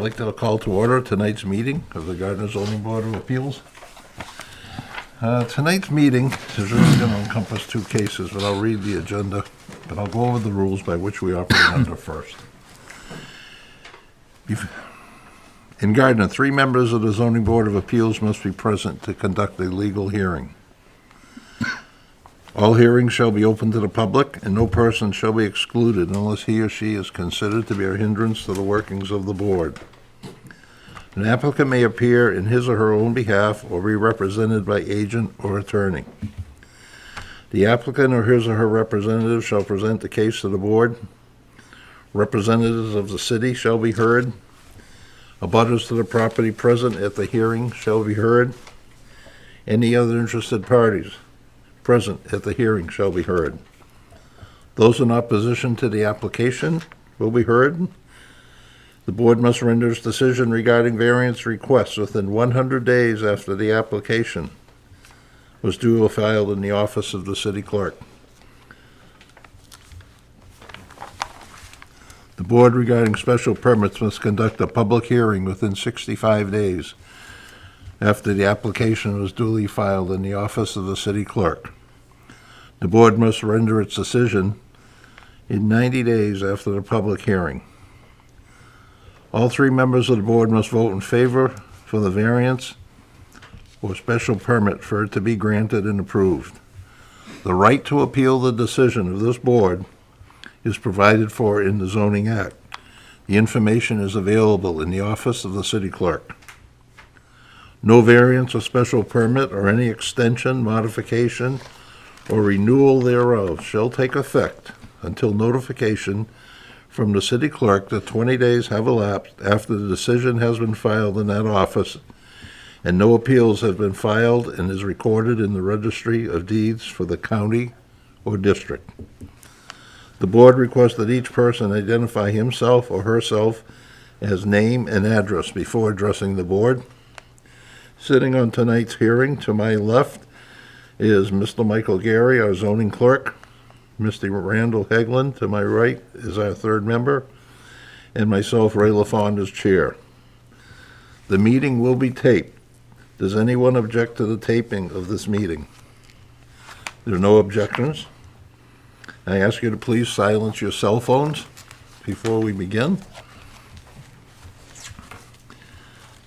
like to call to order tonight's meeting of the Gardner Zoning Board of Appeals. Tonight's meeting is really going to encompass two cases, but I'll read the agenda, but I'll go over the rules by which we operate under first. In Gardner, 3 members of the Zoning Board of Appeals must be present to conduct a legal hearing. All hearings shall be open to the public, and no person shall be excluded unless he or she is considered to be a hindrance to the workings of the board. An applicant may appear in his or her own behalf or be represented by agent or attorney. The applicant or his or her representative shall present the case to the board. Representatives of the city shall be heard. Abutters to the property present at the hearing shall be heard. Any other interested parties present at the hearing shall be heard. Those in opposition to the application will be heard. The board must render its decision regarding variance requests within 100 days after the application was duly filed in the office of the city clerk. The board regarding special permits must conduct a public hearing within 65 days after the application was duly filed in the office of the city clerk. The board must render its decision in 90 days after the public hearing. All 3 members of the board must vote in favor for the variance or special permit for it to be granted and approved. The right to appeal the decision of this board is provided for in the Zoning Act. The information is available in the office of the city clerk. No variance or special permit or any extension, modification, or renewal thereof shall take effect until notification from the city clerk that 20 days have elapsed after the decision has been filed in that office and no appeals have been filed and is recorded in the registry of deeds for the county or district. The board requests that each person identify himself or herself as name and address before addressing the board. Sitting on tonight's hearing to my left is Mr. Michael Gary, our zoning clerk. Mr. Randall Hegland to my right is our 3rd member, and myself, Ray LaFond, as chair. The meeting will be taped. Does anyone object to the taping of this meeting? There are no objections. I ask you to please silence your cell phones before we begin.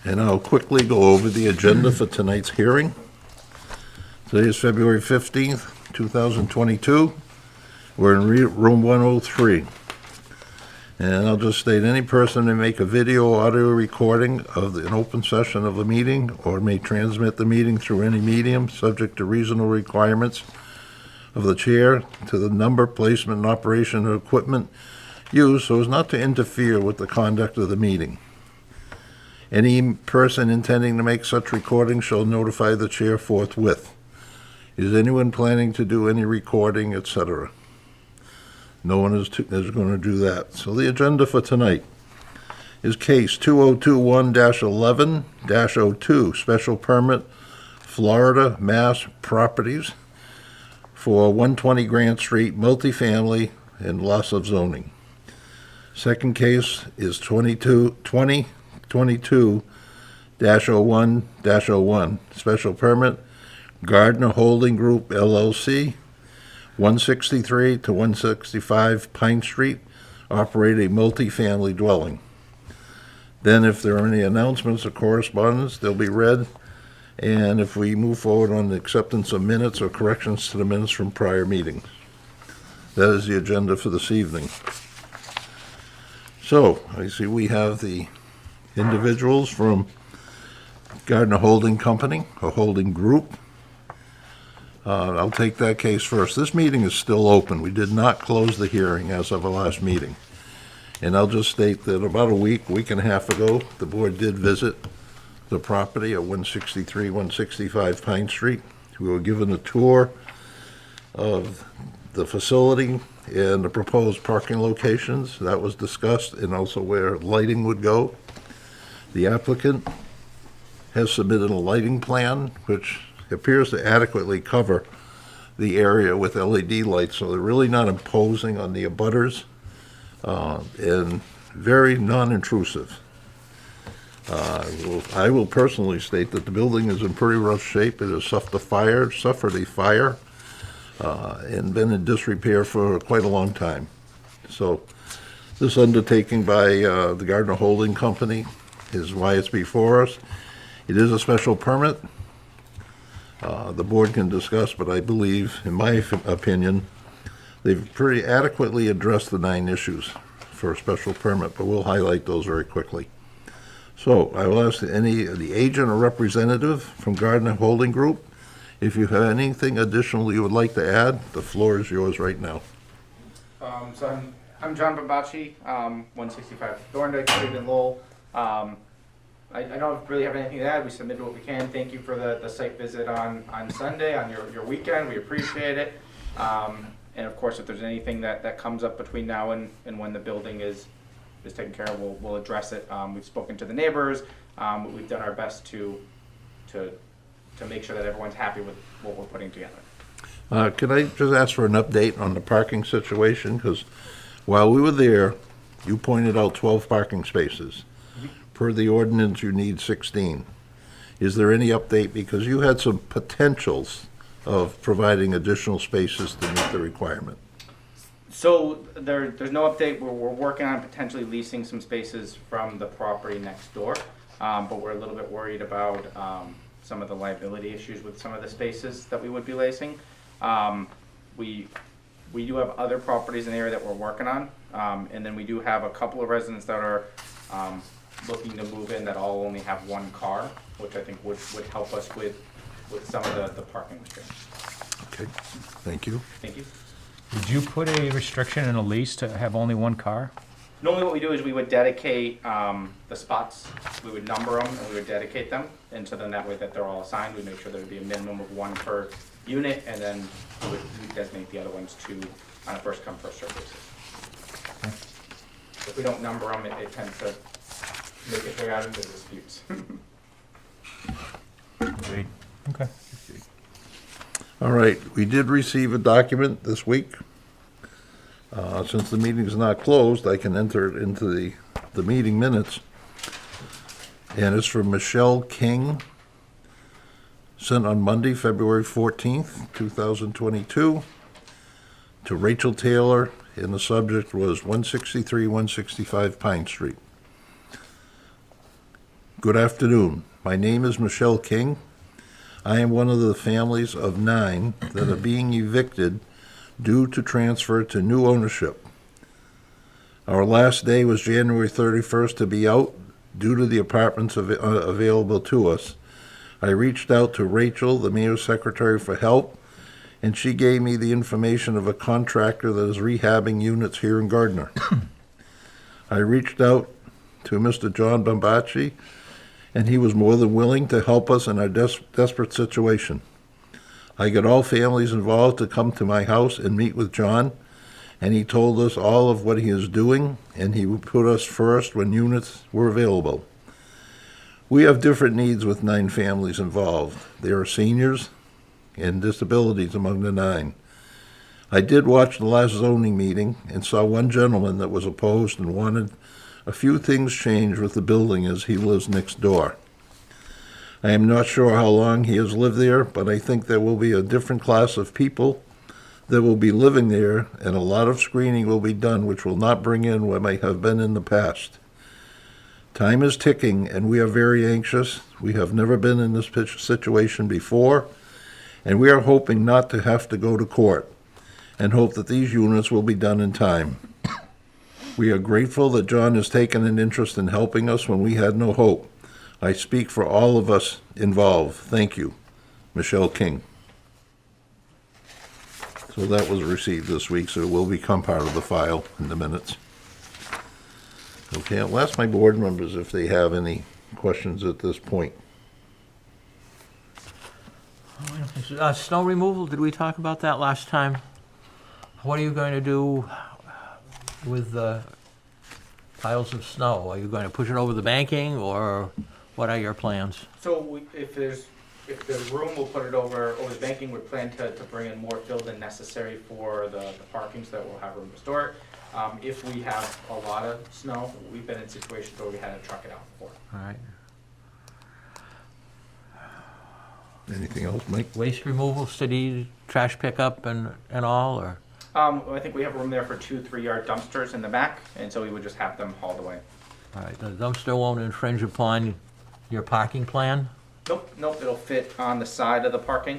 And I'll quickly go over the agenda for tonight's hearing. Today is February 15th, 2022. We're in room 103. And I'll just state any person may make a video or audio recording of an open session of a meeting or may transmit the meeting through any medium subject to reasonable requirements of the chair to the number, placement, and operation of equipment used so as not to interfere with the conduct of the meeting. Any person intending to make such recording shall notify the chair forthwith. Is anyone planning to do any recording, etc.? No one is going to do that. So the agenda for tonight is case 2021-11-02, special permit, Florida Mass Properties for 120 Grant Street, multifamily, and loss of zoning. Second case is 2022-01-01, special permit, Gardner Holding Group, LLC, 163 to 165 Pine Street, operate a multifamily dwelling. Then if there are any announcements or correspondence, they'll be read. And if we move forward on the acceptance of minutes or corrections to the minutes from prior meetings. That is the agenda for this evening. So, I see we have the individuals from Gardner Holding Company, or Holding Group. I'll take that case first. This meeting is still open. We did not close the hearing as of our last meeting. And I'll just state that about a week and a half ago, the board did visit the property at 163, 165 Pine Street. We were given a tour of the facility and the proposed parking locations. That was discussed, and also where lighting would go. The applicant has submitted a lighting plan, which appears to adequately cover the area with LED lights, so they're really not imposing on the abutters, and very non-intrusive. I will personally state that the building is in pretty rough shape. It has suffered a fire, and been in disrepair for quite a long time. So this undertaking by the Gardner Holding Company is why it's before us. It is a special permit. The board can discuss, but I believe, in my opinion, they've pretty adequately addressed the 9 issues for a special permit, but we'll highlight those very quickly. So I will ask the agent or representative from Gardner Holding Group, if you have anything additional you would like to add, the floor is yours right now. So I'm John Bambachi, 165 Thorndike Street in Lowell. I don't really have anything to add. We submitted what we can. Thank you for the site visit on Sunday, on your weekend. We appreciate it. And of course, if there's anything that comes up between now and when the building is taken care of, we'll address it. We've spoken to the neighbors. We've done our best to make sure that everyone's happy with what we're putting together. Could I just ask for an update on the parking situation? Because while we were there, you pointed out 12 parking spaces. Per the ordinance, you need 16. Is there any update? Because you had some potentials of providing additional spaces to meet the requirement. So there's no update. We're working on potentially leasing some spaces from the property next door, but we're a little bit worried about some of the liability issues with some of the spaces that we would be leasing. We do have other properties in the area that we're working on, and then we do have a couple of residents that are looking to move in that all only have 1 car, which I think would help us with some of the parking restrictions. Okay, thank you. Thank you. Did you put a restriction in a lease to have only 1 car? Normally what we do is we would dedicate the spots, we would number them and we would dedicate them, and so then that way that they're all assigned, we make sure there would be a minimum of 1 per unit, and then we would designate the other ones on a first come, first served basis. Okay. If we don't number them, it tends to make it way out into disputes. Great. Okay. All right, we did receive a document this week. Since the meeting is not closed, I can enter it into the meeting minutes. And it's from Michelle King, sent on Monday, February 14th, 2022, to Rachel Taylor, and the subject was 163-165 Pine Street. Good afternoon. My name is Michelle King. I am one of the families of 9 that are being evicted due to transfer to new ownership. Our last day was January 31st to be out due to the apartments available to us. I reached out to Rachel, the mayor's secretary, for help, and she gave me the information of a contractor that is rehabbing units here in Gardner. I reached out to Mr. John Bambachi, and he was more than willing to help us in our desperate situation. I got all families involved to come to my house and meet with John, and he told us all of what he is doing, and he would put us first when units were available. We have different needs with 9 families involved. There are seniors and disabilities among the 9. I did watch the last zoning meeting and saw one gentleman that was opposed and wanted a few things changed with the building as he lives next door. I am not sure how long he has lived there, but I think there will be a different class of people that will be living there, and a lot of screening will be done which will not bring in what may have been in the past. Time is ticking, and we are very anxious. We have never been in this situation before, and we are hoping not to have to go to court, and hope that these units will be done in time. We are grateful that John has taken an interest in helping us when we had no hope. I speak for all of us involved. Thank you. Michelle King. So that was received this week, so it will become part of the file in the minutes. Okay, I'll ask my board members if they have any questions at this point. Snow removal, did we talk about that last time? What are you going to do with the piles of snow? Are you going to push it over the banking, or what are your plans? So if there's room, we'll put it over the banking. We plan to bring in more fill than necessary for the parking so that we'll have room to store it. If we have a lot of snow, we've been in situations where we had to truck it out before. All right. Anything else, Mike? Waste removal, city trash pickup and all, or? I think we have room there for 2 3-yard dumpsters in the back, and so we would just have them hauled away. All right, the dumpster won't infringe upon your parking plan? Nope, it'll fit on the side of the parking.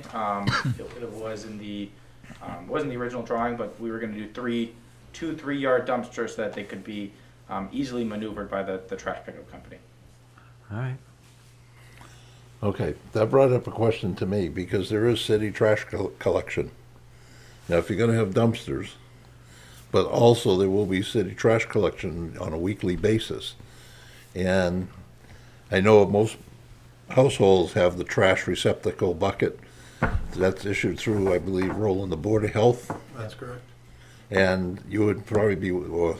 It was in the, wasn't the original drawing, but we were gonna do 2 3-yard dumpsters so that they could be easily maneuvered by the trash pickup company. All right. Okay, that brought up a question to me, because there is city trash collection. Now, if you're gonna have dumpsters, but also there will be city trash collection on a weekly basis. And I know most households have the trash receptacle bucket that's issued through, I believe, Roland, the Board of Health. That's correct. And you would probably be, or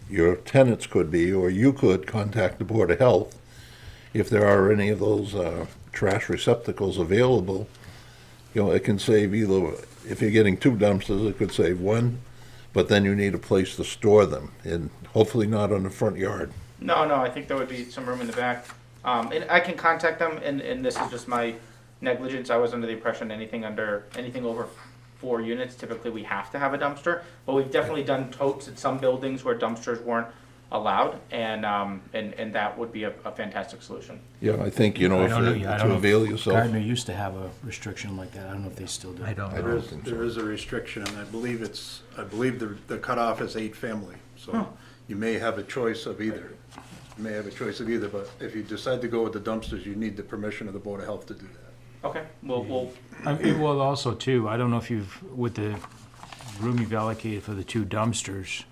your tenants could be, or you could contact the Board of Health if there are any of those trash receptacles available. You know, it can save either, if you're getting 2 dumpsters, it could save 1, but then you need a place to store them, and hopefully not on the front yard. No, I think there would be some room in the back. And I can contact them, and this is just my negligence. I was under the impression anything over 4 units, typically we have to have a dumpster. But we've definitely done totes at some buildings where dumpsters weren't allowed, and that would be a fantastic solution. Yeah, I think, you know, I if don't know, you- I to don't know avail if yourself. Gardner used to have a restriction like that. I don't know if they still do. I don't I know. don't think so. There is a restriction, and I believe the cutoff is 8 family. So you may have a choice of either. You may have a choice of either, but if you decide to go with the dumpsters, you need the permission of the Board of Health to do that. Okay, we'll Well, also too, I don't know if you've, with the room you've allocated for the 2 dumpsters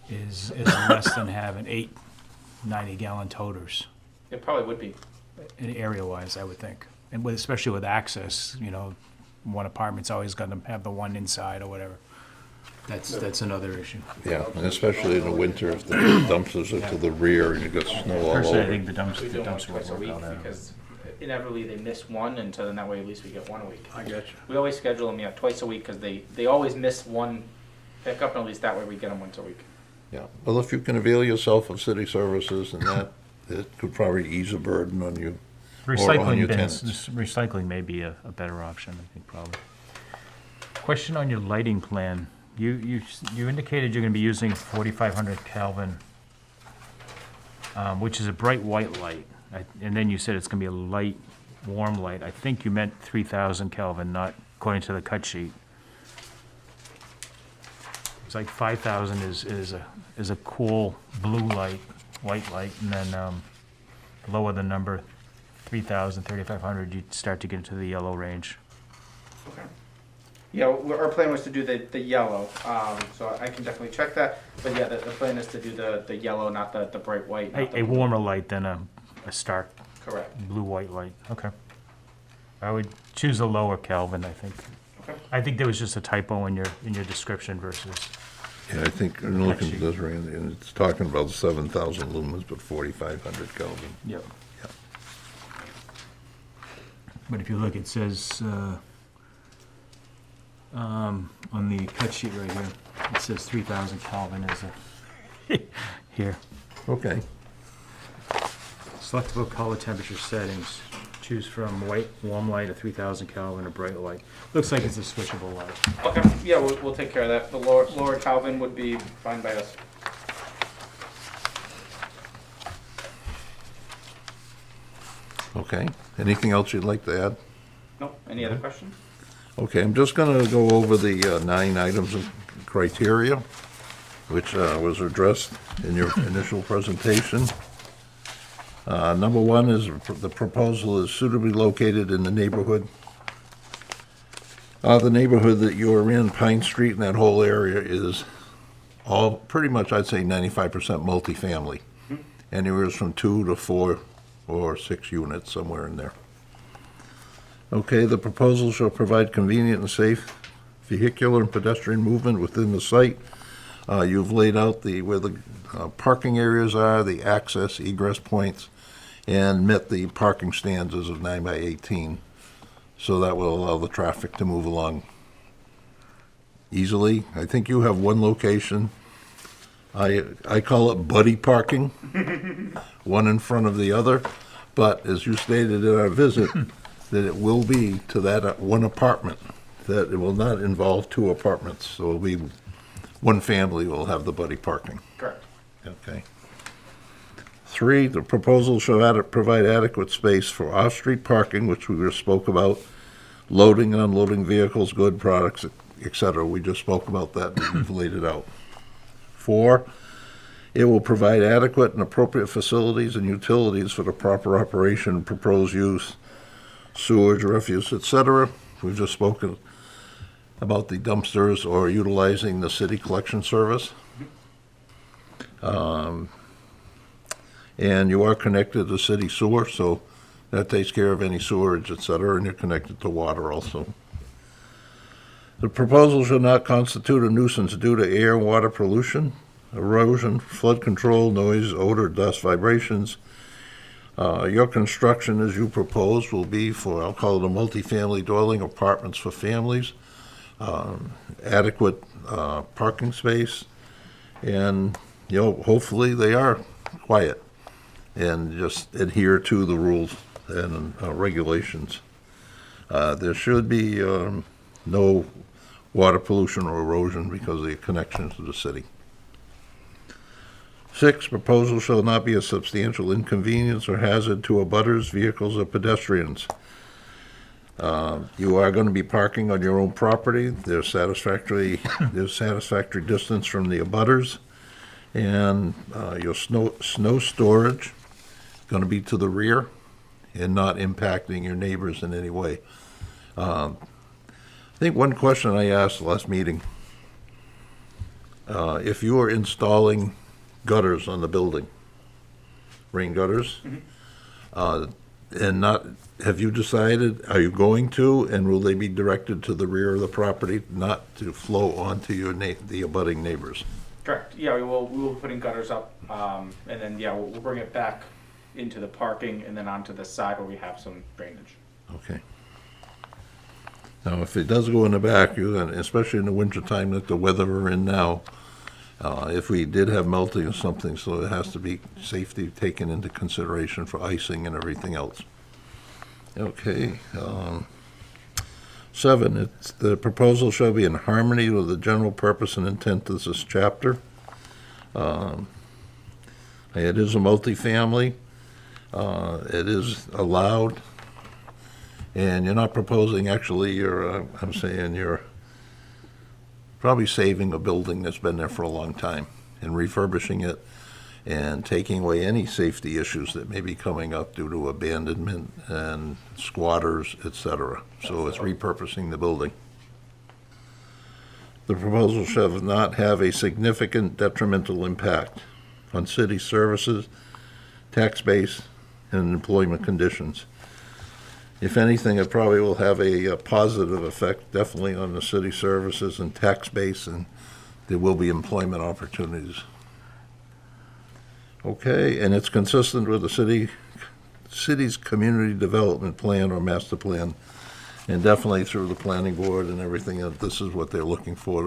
is less than having 8 90-gallon toters, it probably would be. in area-wise, I would think. And with, especially with access, you know, one apartment's always gonna have the one inside or whatever. That's another issue. Yeah, and especially in the winter, if the dumpsters are to the rear and you've got snow all Personally, I over. think the We do them dumpster twice a would week work out. because inevitably they miss one, and so then that way at least we get one a week. I get you. We always schedule them, twice a week, because they always miss one pickup, and at least that way we get them once a week. Yeah, well, if you can avail yourself of city services and that, it could probably ease a burden on you. Or on Recycling your bins, tenants. recycling may be a better option, I think, probably. Question on your lighting plan. You indicated you're gonna be using 4,500 Kelvin, which is a bright white light. And then you said it's gonna be a light, warm light. I think you meant 3,000 Kelvin, not according to the cut sheet. It's like 5,000 is a cool blue light, white light, and then lower the number, 3,000, 3,500, you'd start to get into the yellow range. Okay. Yeah, our plan was to do the yellow, so I can definitely check that. But yeah, the plan is to do the yellow, not the bright white. not the A blue. warmer light than a stark Correct. blue-white light, okay. I would choose a lower Kelvin, I think. Okay. I think there was just a typo in your description versus, Yeah, I think, in looking at this, Randy, and it's talking about 7,000 lumens, but 4,500 Kelvin. yep. Yep. But if you look, it says, on the cut sheet right here, it says 3,000 Kelvin is a, here. Okay, Selectable color temperature settings. Choose from white, warm light, a 3,000 Kelvin, or bright light. Looks like it's a switchable light. Okay, yeah, we'll take care of that. The lower Kelvin would be fine by us. okay. Anything else you'd like to add? Nope, any other questions? Okay, I'm just gonna go over the 9 items of criteria, which was addressed in your initial presentation. Number 1 is the proposal is suitably located in the neighborhood. The neighborhood that you are in, Pine Street, and that whole area is all, pretty much, I'd say 95% multifamily. Anywhere from 2 to 4 or 6 units, somewhere in there. Okay, the proposal shall provide convenient and safe vehicular and pedestrian movement within the site. You've laid out where the parking areas are, the access egress points, and met the parking standards of 9 by 18. So that will allow the traffic to move along easily. I think you have one location. I call it buddy parking, one in front of the other. But as you stated in our visit, that it will be to that one apartment, that it will not involve two apartments, so it'll be one family will have the buddy parking. Correct. Okay. 3, the proposal shall provide adequate space for off-street parking, which we just spoke about, loading and unloading vehicles, good products, et cetera. We just spoke about that, and we've laid it out. 4, it will provide adequate and appropriate facilities and utilities for the proper operation, proposed use, sewage, refuse, et cetera. We've just spoken about the dumpsters or utilizing the city collection service. And you are connected to city sewer, so that takes care of any sewerage, et cetera, and you're connected to water also. The proposal shall not constitute a nuisance due to air and water pollution, erosion, flood control, noise, odor, dust, vibrations. Your construction, as you propose, will be for, I'll call it a multifamily dwelling, apartments for families, adequate parking space, and, hopefully they are quiet and just adhere to the rules and regulations. There should be no water pollution or erosion because of the connection to the city. 6, proposal shall not be a substantial inconvenience or hazard to abutters, vehicles, or pedestrians. You are going to be parking on your own property. There's satisfactory distance from the abutters, and your snow storage going to be to the rear and not impacting your neighbors in any way. I think one question I asked last meeting, if you are installing gutters on the building, rain gutters, and not, have you decided, are you going to, and will they be directed to the rear of the property, not to flow onto the abutting neighbors? Correct. Yeah, we will be putting gutters up, and then, yeah, we'll bring it back into the parking and then onto the side where we have some drainage. Okay. Now, if it does go in the back, especially in the wintertime that the weather we're in now, if we did have melting or something, so it has to be safety taken into consideration for icing and everything else. Okay. 7, the proposal shall be in harmony with the general purpose and intent of this chapter. It is a multifamily. It is allowed. And you're not proposing, actually, I'm saying you're probably saving a building that's been there for a long time and refurbishing it and taking away any safety issues that may be coming up due to abandonment and squatters, et cetera. So it's repurposing the building. The proposal shall not have a significant detrimental impact on city services, tax base, and employment conditions. If anything, it probably will have a positive effect, definitely on the city services and tax base, and there will be employment opportunities. Okay, and it's consistent with the city's community development plan or master plan, and definitely through the planning board and everything, that this is what they're looking for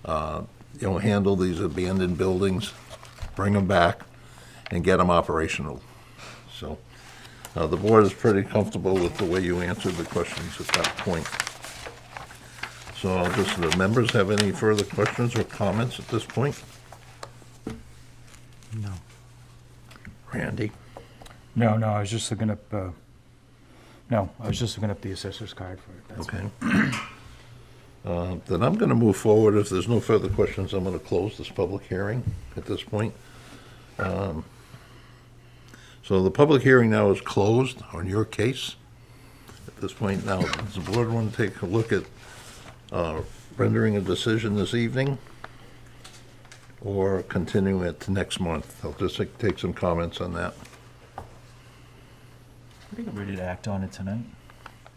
to, handle these abandoned buildings, bring them back, and get them operational. So. The board is pretty comfortable with the way you answered the questions at that point. So the members have any further questions or comments at this point? No. Randy? No, I was just looking up, the assessor's card for it. That's Okay. Then I'm going to move forward. If there's no further questions, I'm going to close this public hearing at this point. So the public hearing now is closed on your case. At this point now, does the board want to take a look at rendering a decision this evening or continue it to next month? I'll just take some comments on that. I think I'm ready to act on it tonight.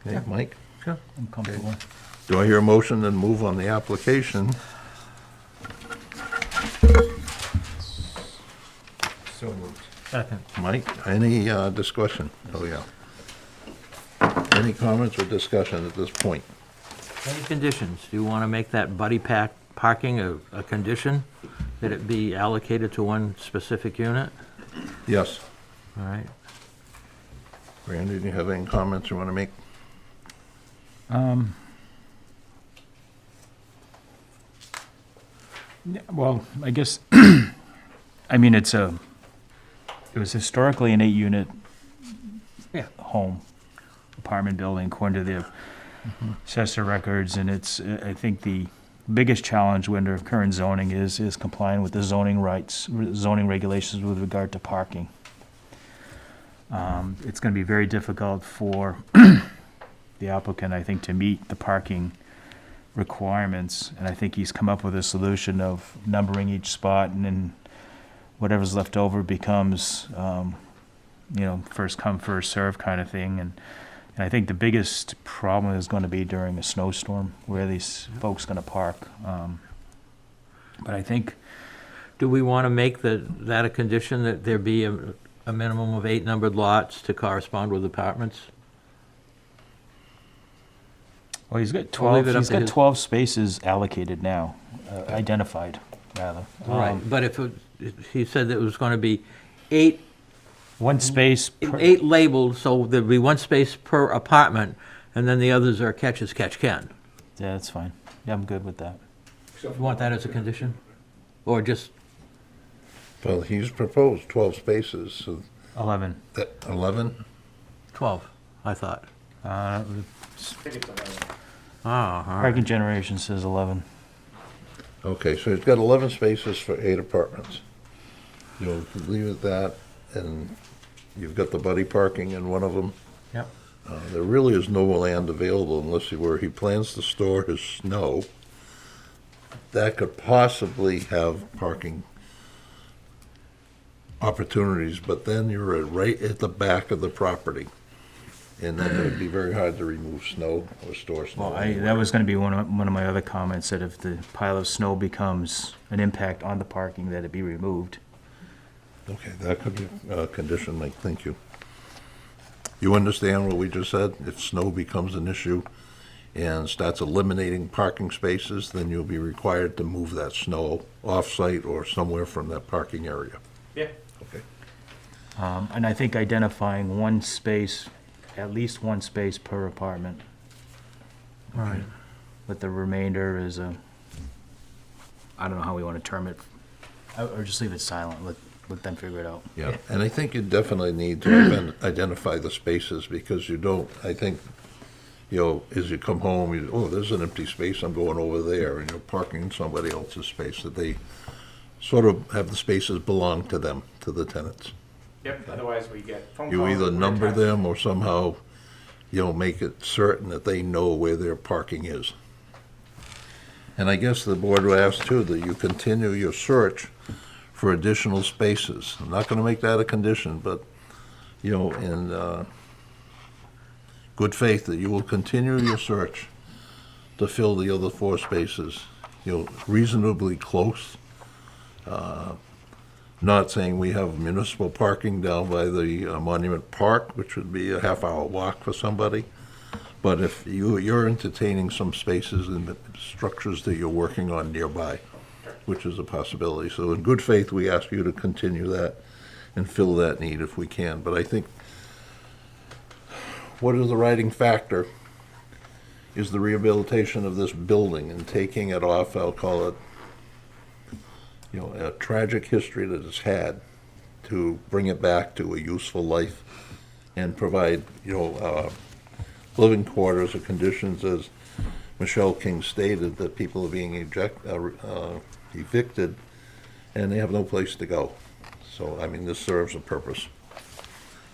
Okay, Mike? Sure. I'm comfortable. Do I hear a motion and move on the application? So moved. Second. Mike, any discussion? Oh, yeah. Any comments or discussion at this point? Any conditions? Do you want to make that buddy parking a condition? That it be allocated to one specific unit? Yes. All right. Randy, do you have any comments you want to make? Yeah, well, I guess, I mean, it was historically an 8-unit Yeah. home, apartment building, according to the assessor records, and it's, I think the biggest challenge under current zoning is complying with the zoning regulations with regard to parking. It's gonna be very difficult for the applicant, I think, to meet the parking requirements, and I think he's come up with a solution of numbering each spot, and then whatever's left over becomes, first come, first serve kind of thing, and I think the biggest problem is gonna be during a snowstorm, where these folks gonna park. But I think, Do we want to make that a condition, that there be a minimum of 8 numbered lots to correspond with apartments? well, he's got We'll 12, leave it up he's to got his- 12 spaces allocated now, identified, rather. Right, but if he said that it was going to be 8 One space per, 8 labeled, so there'd be 1 space per apartment, and then the others are catch as catch can. yeah, that's fine. Yeah, I'm good with that. You want that as a condition? Or just, Well, he's proposed 12 spaces, so 11. that, 11? 12, I thought. I think it's 11. Oh, all right. Parking generation says 11. Okay, so he's got 11 spaces for 8 apartments. You'll leave it that, and you've got the buddy parking in one of them. Yep. There really is no land available unless where he plans to store his snow. That could possibly have parking opportunities, but then you're right at the back of the property. And then it would be very hard to remove snow or store snow. Well, that was gonna be one of my other comments, that if the pile of snow becomes an impact on the parking, that it be removed. Okay, that could be a condition, Mike, thank you. You understand what we just said? If snow becomes an issue and starts eliminating parking spaces, then you'll be required to move that snow off-site or somewhere from that parking area. Yeah. Okay. And I think identifying 1 space, at least 1 space per apartment, Right. but the remainder is I don't know how we wanna term it, or just leave it silent, let them figure it out. Yeah, and I think you definitely need to identify the spaces, because you don't, I think, as you come home, oh, there's an empty space, I'm going over there, and you're parking in somebody else's space, that they sort of have the spaces belong to them, to the tenants. Yep, otherwise we get phone calls. You either we're number text. them or somehow, make it certain that they know where their parking is. And I guess the board would ask too, that you continue your search for additional spaces. I'm not gonna make that a condition, but, in good faith, that you will continue your search to fill the other 4 spaces, reasonably close. Not saying we have municipal parking down by the Monument Park, which would be a half-hour walk for somebody. But if you're entertaining some spaces and structures that you're working on nearby, which is a possibility. So in good faith, we ask you to continue that and fill that need if we can. But I think what is the writing factor is the rehabilitation of this building and taking it off, I'll call it, a tragic history that it's had, to bring it back to a useful life and provide, living quarters or conditions, as Michelle King stated, that people are being evicted and they have no place to go. So, this serves a purpose.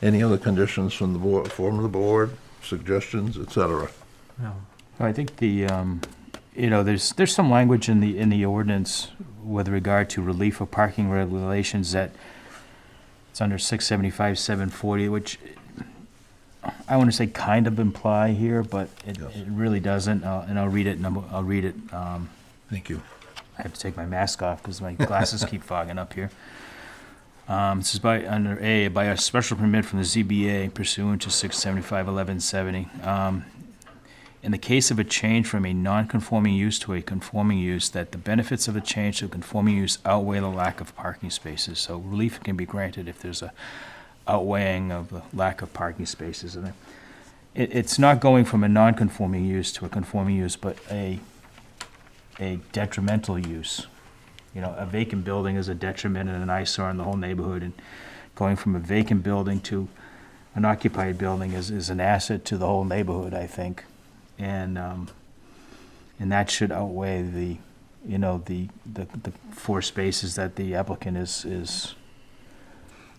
Any other conditions from the board, suggestions, et cetera? No. I think there's some language in the ordinance with regard to relief of parking regulations that it's under 675, 740, which I want to say kind of imply here, but it really doesn't. And I'll read it. I'll read it. Thank you. I have to take my mask off because my glasses keep fogging up here. This is under A, by a special permit from the ZBA pursuant to 675-1170. In the case of a change from a non-conforming use to a conforming use, that the benefits of a change to a conforming use outweigh the lack of parking spaces. So relief can be granted if there's a outweighing of the lack of parking spaces. And it's not going from a non-conforming use to a conforming use, but a detrimental use. You know, a vacant building is a detriment and an eyesore in the whole neighborhood, and going from a vacant building to an occupied building is an asset to the whole neighborhood, I think. And that should outweigh the 4 spaces that the applicant is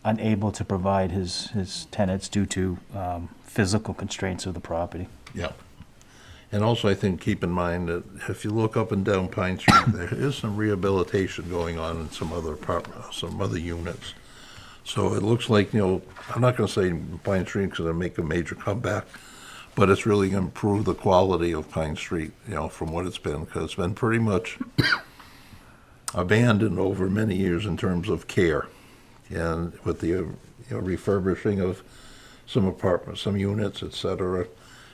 unable to provide his tenants due to physical constraints of the property. Yeah. And also, I think, keep in mind that if you look up and down Pine Street, there is some rehabilitation going on in some other units. So it looks like, I'm not gonna say Pine Street because it'll make a major comeback, but it's really gonna improve the quality of Pine Street, from what it's been, because it's been pretty much abandoned over many years in terms of care. And with the refurbishing of some apartments, some units, et cetera,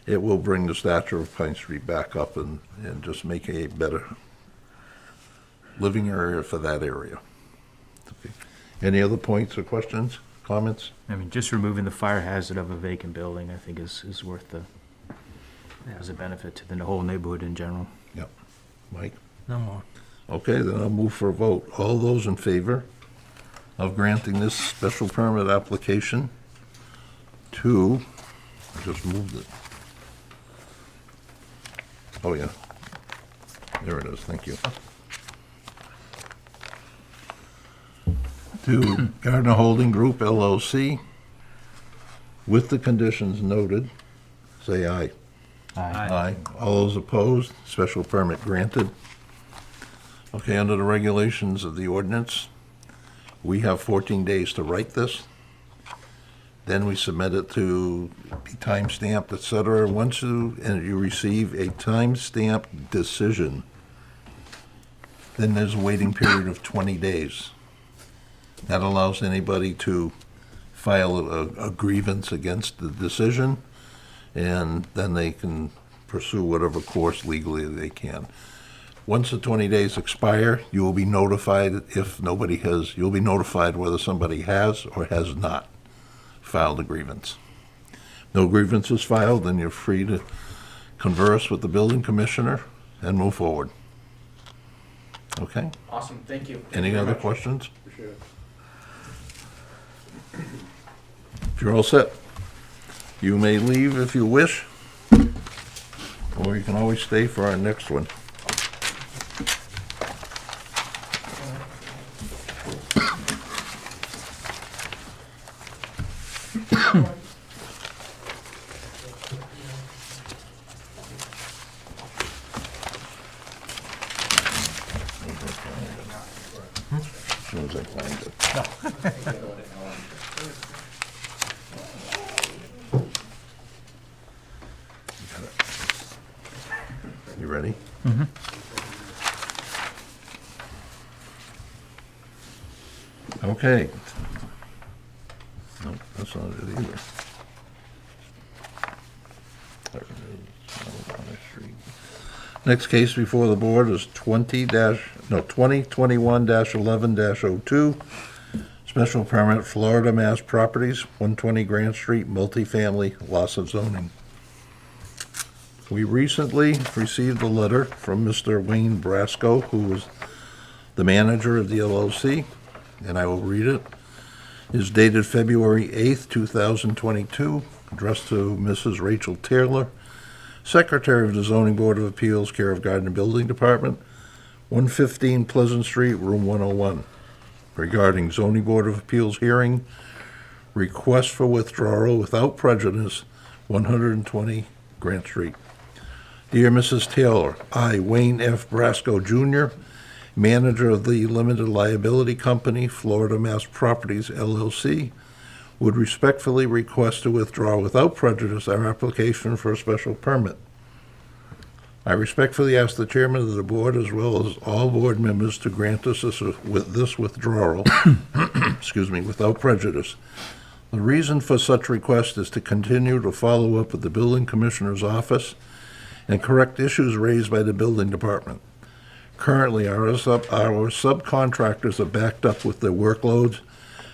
it will bring the stature of Pine Street back up and just make a better living area for that area. Okay. Any other points or questions, comments? I mean, just removing the fire hazard of a vacant building, I think is worth as a benefit to the whole neighborhood in general. Yep. Mike? No more. Okay, then I'll move for a vote. All those in favor of granting this special permit application to, I just moved it. Oh, yeah. There it is, thank you. To Gardner Holding Group LLC, with the conditions noted, say aye. Aye. All those opposed, special permit granted. Okay, under the regulations of the ordinance, we have 14 days to write this. Then we submit it to be time-stamped, et cetera. Once you receive a time-stamped decision, then there's a waiting period of 20 days. That allows anybody to file a grievance against the decision, and then they can pursue whatever course legally they can. Once the 20 days expire, you will be notified you'll be notified whether somebody has or has not filed a grievance. No grievance is filed, then you're free to converse with the building commissioner and move forward. Okay? Awesome, thank you. Any other questions? Appreciate it. If you're all set, you may leave if you wish, or you can always stay for our next one. As soon as I find it. You ready? Mm-hmm. Okay. Nope, that's not it either. There it is. Connor Street. Next case before the board is 2021-11-02. Special permit, Florida Mass Properties, 120 Grant Street, multifamily, loss of zoning. We recently received a letter from Mr. Wayne Brasco, who is the manager of the LLC, and I will read it. It is dated February 8th, 2022, addressed to Mrs. Rachel Taylor, Secretary of the Zoning Board of Appeals, care of Gardner Building Department, 115 Pleasant Street, room 101, regarding Zoning Board of Appeals hearing, request for withdrawal without prejudice, 120 Grant Street. Dear Mrs. Taylor, I, Wayne F. Brasco, Jr., manager of the limited liability company, Florida Mass Properties, LLC, would respectfully request to withdraw without prejudice our application for a special permit. I respectfully ask the chairman of the board, as well as all board members, to grant us this withdrawal excuse me, without prejudice. The reason for such request is to continue to follow up with the building commissioner's office and correct issues raised by the building department. Currently, our subcontractors are backed up with their workloads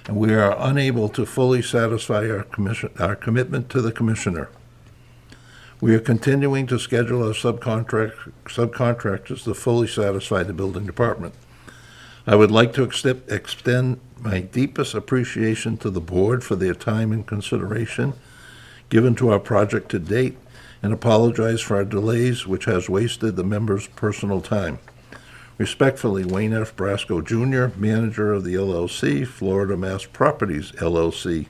and we are unable to fully satisfy our commitment to the Commissioner. We are continuing to schedule our subcontractors to fully satisfy the building department. I would like to extend my deepest appreciation to the board for their time and consideration given to our project to date, and apologize for our delays, which has wasted the members' personal time. Respectfully, Wayne F. Brasco Jr., manager of the LLC, Florida Mass Properties LLC.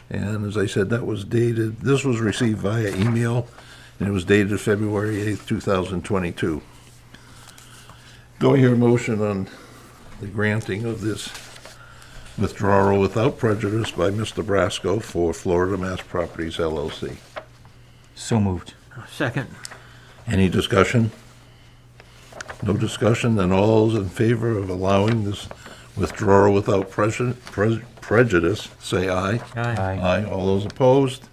And as I said, this was received via email, and it was dated February 8th, 2022. Do I hear a motion on the granting of this withdrawal without prejudice by Mr. Brasco for Florida Mass Properties LLC? So moved. Second. Any discussion? No discussion, then all those in favor of allowing this withdrawal without prejudice, say aye. Aye. Aye. All those opposed?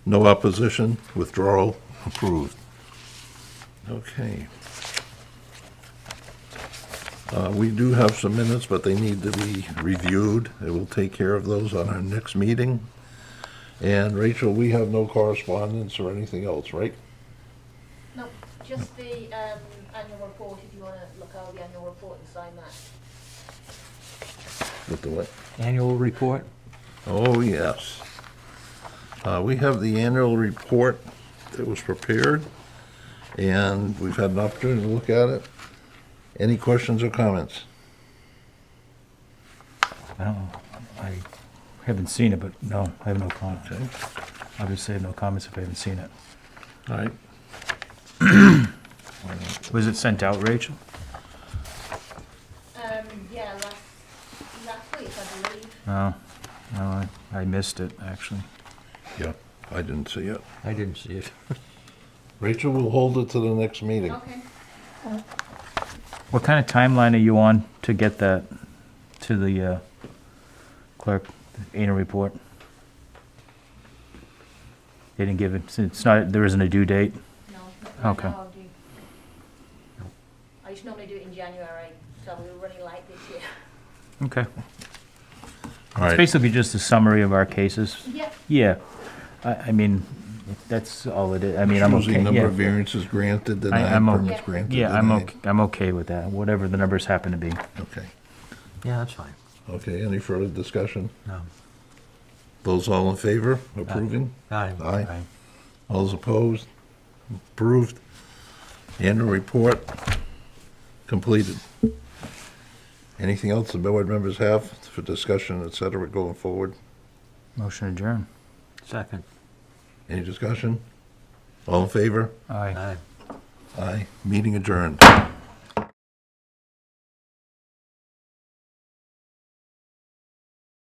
No opposition, withdrawal approved. Okay. We do have some minutes, but they need to be reviewed. And we'll take care of those on our next meeting. And Rachel, we have no correspondence or anything else, right? No, just the annual report, if you want to look over the annual report and sign that. With the what? Annual report? Oh, yes. We have the annual report that was prepared, and we've had an opportunity to look at it. Any questions or comments? I don't know. I haven't seen it, but no, I have no comment. Okay, Obviously, I have no comments if I haven't seen it. all right. Was it sent out, Rachel? Yeah, last week, I believe. No, no, I missed it, actually. Yeah, I didn't see it. I didn't see it. Rachel, we'll hold it to the next meeting. Okay. What kind of timeline are you on to get that to the clerk, the annual report? They didn't give it, it's not, there isn't a due date? No. not Okay. now, I'll do. I used to normally do it in January, so we were running late this year. Okay. All It's right, basically just a summary of our cases. Yeah. Yeah, I mean, that's all it is. I mean, I'm choosing okay, number of yeah. variances granted, denied, I'm o- permits granted, Yeah, I'm denied. okay, I'm okay with that, whatever the numbers happen to be. Okay, Yeah, that's fine. okay, any further discussion? No. Those all in favor, approving? Aye. Aye. All those opposed? Approved. Annual report completed. Anything else the board members have for discussion, et cetera, going forward? Motion adjourned. Second. Any discussion? All in favor? Aye. Aye. Aye. Meeting adjourned.